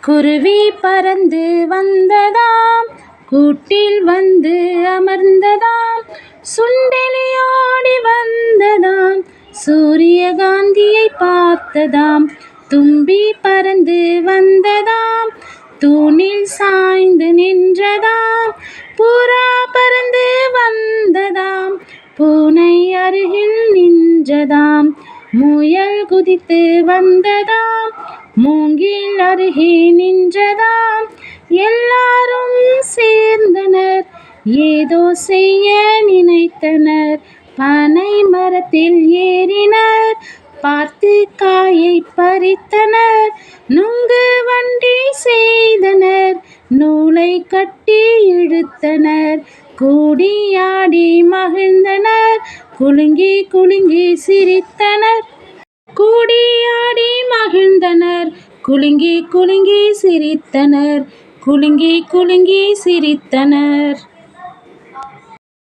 குருவி பறந்து வந்ததாம், கூட்டில் வந்து அமர்ந்ததாம். சுண்டெலியோடி வந்ததாம், சூரியகாந்தியை பார்த்ததாம். தும்பி பறந்து வந்ததாம், தூணில் சாய்ந்து நின்றதாம். புறா பறந்து வந்ததாம், பூனை அருகில் நின்றதாம். முயல் குதித்து வந்ததாம், மூங்கில் அருகே நின்றதாம். எல்லாரும் சேர்ந்தனர், ஏதோ செய்ய நினைத்தனர். பனை மரத்தில் ஏறினர், பார்த்து காயை பறித்தனர். நுங்கு வண்டி செய்தனர், நூலை கட்டி இழுத்தனர். கூடியாடி மகிழ்ந்தனர், குலுங்கி குலுங்கி சிரித்தனர். கூடியாடி மகிழ்ந்தனர், குலுங்கி குலுங்கி சிரித்தனர். குலுங்கி குலுங்கி சிரித்தனர்.